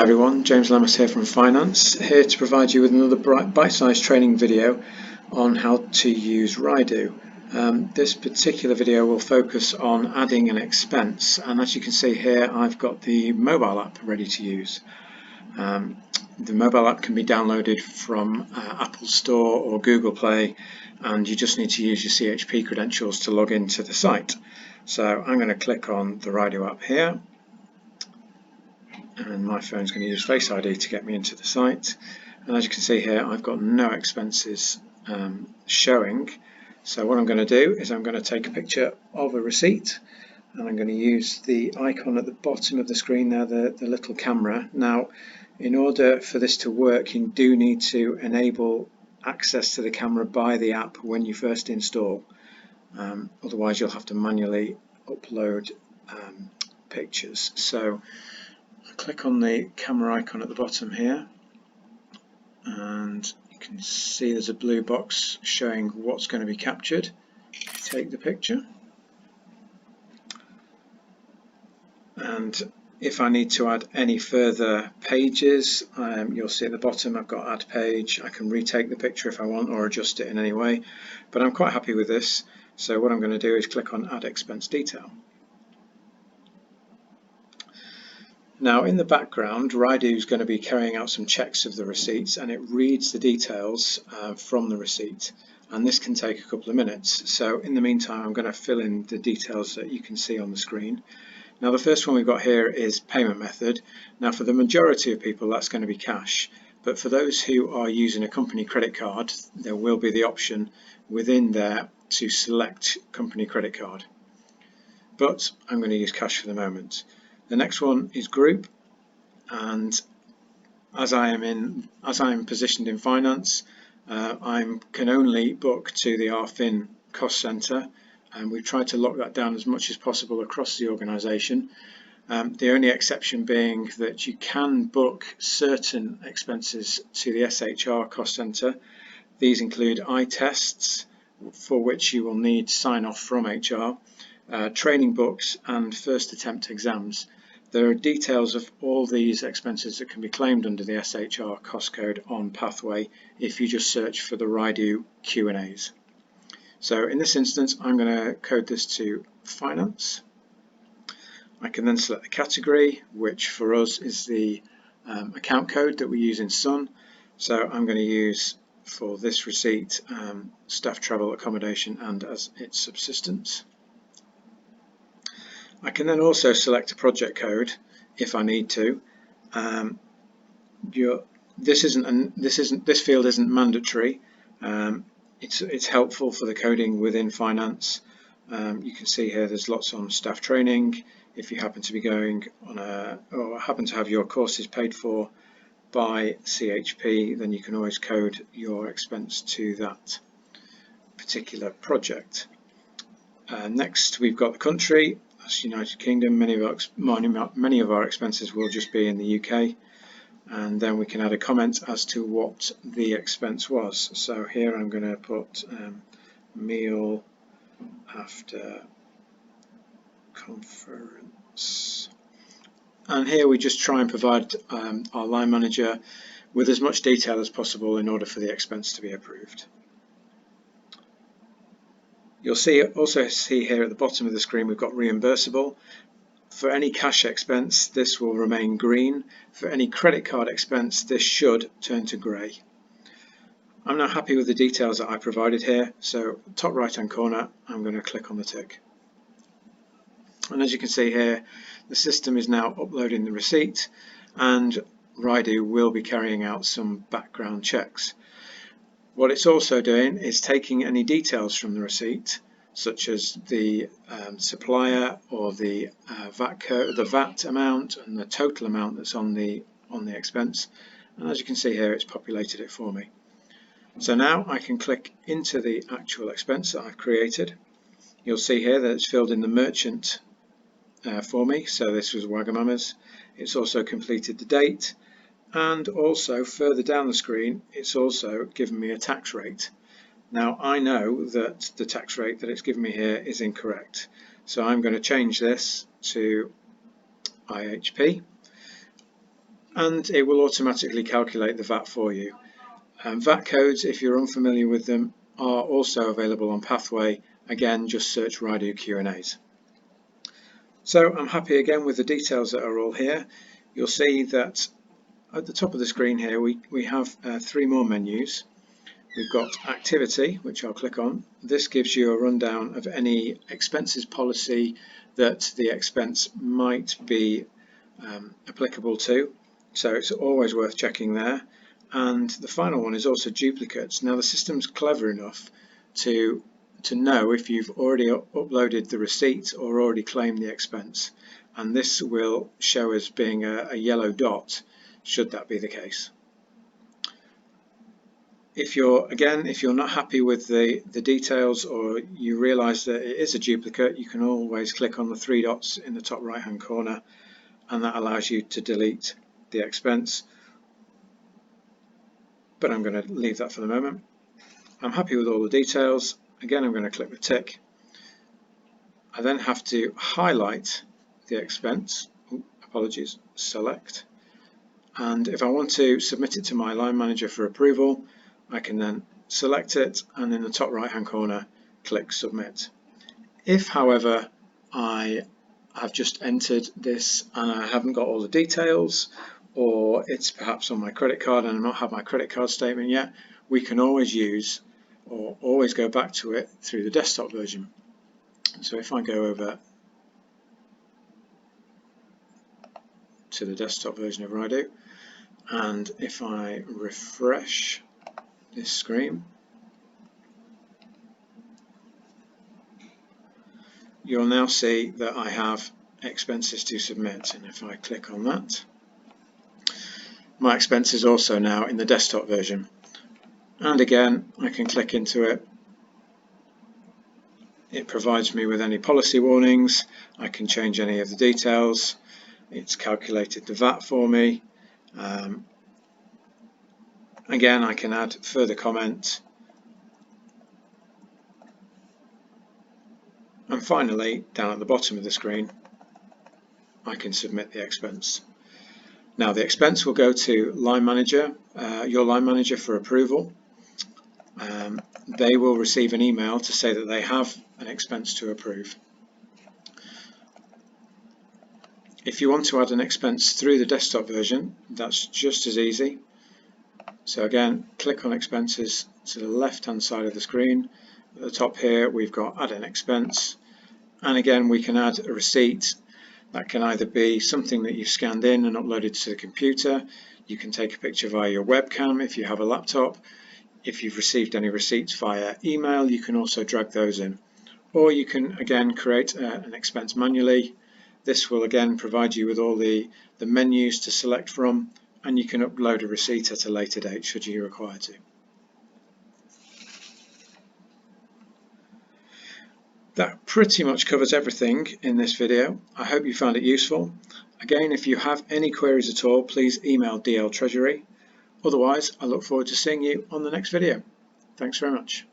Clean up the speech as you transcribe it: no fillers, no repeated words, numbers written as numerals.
everyone, James Lammas here from Finance, here to provide you with another bite-sized training video on how to use Rydoo. This particular video will focus on adding an expense, and as you can see here I've got the mobile app ready to use. The mobile app can be downloaded from Apple Store or Google Play, and you just need to use your CHP credentials to log into the site. So I'm going to click on the Rydoo app here, and my phone's going to use Face ID to get me into the site. And as you can see here, I've got no expenses showing. So what I'm going to do is I'm going to take a picture of a receipt, and I'm going to use the icon at the bottom of the screen there, the little camera. Now, in order for this to work, you do need to enable access to the camera by the app when you first install. Otherwise, you'll have to manually upload pictures. So click on the camera icon at the bottom here, and you can see there's a blue box showing what's going to be captured. Take the picture, and if I need to add any further pages, you'll see at the bottom I've got add page. I can retake the picture if I want or adjust it in any way, but I'm quite happy with this. So what I'm going to do is click on add expense detail. Now, in the background, Rydoo is going to be carrying out some checks of the receipts, and it reads the details from the receipt, and this can take a couple of minutes. So in the meantime, I'm going to fill in the details that you can see on the screen. Now, the first one we've got here is payment method. Now, for the majority of people, that's going to be cash, but for those who are using a company credit card, there will be the option within there to select company credit card, but I'm going to use cash for the moment. The next one is group, and as I am positioned in finance, I can only book to the RFin cost centre, and we've tried to lock that down as much as possible across the organisation. The only exception being that you can book certain expenses to the SHR cost centre. These include eye tests, for which you will need sign off from HR, training books, and first attempt exams. There are details of all these expenses that can be claimed under the SHR cost code on Pathway if you just search for the Rydoo Q&As. So in this instance, I'm going to code this to finance. I can then select the category, which for us is the account code that we use in Sun. So I'm going to use for this receipt staff travel accommodation and as its subsistence. I can then also select a project code if I need to. This field isn't mandatory. It's helpful for the coding within finance. You can see here there's lots on staff training. If you happen to be going on or happen to have your courses paid for by CHP, then you can always code your expense to that particular project. Next, we've got the country. That's United Kingdom. Many of our expenses will just be in the UK, and then we can add a comment as to what the expense was. So here I'm going to put meal after conference, and here we just try and provide our line manager with as much detail as possible in order for the expense to be approved. You'll also see here at the bottom of the screen we've got reimbursable. For any cash expense, this will remain green. For any credit card expense, this should turn to grey. I'm now happy with the details that I provided here, so top right hand corner I'm going to click on the tick. And as you can see here, the system is now uploading the receipt, and Rydoo will be carrying out some background checks. What it's also doing is taking any details from the receipt, such as the supplier or the VAT code, the VAT amount, and the total amount that's on the expense. And as you can see here, it's populated it for me. So now I can click into the actual expense that I've created. You'll see here that it's filled in the merchant for me. So this was Wagamama's. It's also completed the date. And also further down the screen, it's also given me a tax rate. Now I know that the tax rate that it's given me here is incorrect, so I'm going to change this to IHP, and it will automatically calculate the VAT for you. VAT codes, if you're unfamiliar with them, are also available on Pathway. Again, just search Rydoo Q&As. So I'm happy again with the details that are all here. You'll see that at the top of the screen here we have 3 more menus. We've got activity, which I'll click on. This gives you a rundown of any expenses policy that the expense might be applicable to. So it's always worth checking there. And the final one is also duplicates. Now the system's clever enough to know if you've already uploaded the receipt or already claimed the expense, and this will show as being a yellow dot should that be the case. If you're not happy with the details, or you realize that it is a duplicate, you can always click on the 3 dots in the top right hand corner, and that allows you to delete the expense. But I'm going to leave that for the moment. I'm happy with all the details. Again, I'm going to click the tick. I then have to highlight the expense. Apologies, select. And if I want to submit it to my line manager for approval, I can then select it, and in the top right hand corner click submit. If, however, I have just entered this and I haven't got all the details, or it's perhaps on my credit card and I've not had my credit card statement yet, we can always use or always go back to it through the desktop version. So if I go over to the desktop version of Rydoo, and if I refresh this screen, you'll now see that I have expenses to submit, and if I click on that, my expense is also now in the desktop version. And again, I can click into it. It provides me with any policy warnings. I can change any of the details. It's calculated the VAT for me. Again, I can add further comment. And finally, down at the bottom of the screen, I can submit the expense. Now the expense will go to line manager, your line manager for approval. They will receive an email to say that they have an expense to approve. If you want to add an expense through the desktop version, that's just as easy. So again, click on expenses to the left hand side of the screen. At the top here we've got add an expense, and again we can add a receipt. That can either be something that you've scanned in and uploaded to the computer. You can take a picture via your webcam if you have a laptop. If you've received any receipts via email, you can also drag those in. Or you can again create an expense manually. This will again provide you with all the menus to select from, and you can upload a receipt at a later date should you require to. That pretty much covers everything in this video. I hope you found it useful. Again, if you have any queries at all, please email DL Treasury. Otherwise, I look forward to seeing you on the next video. Thanks very much.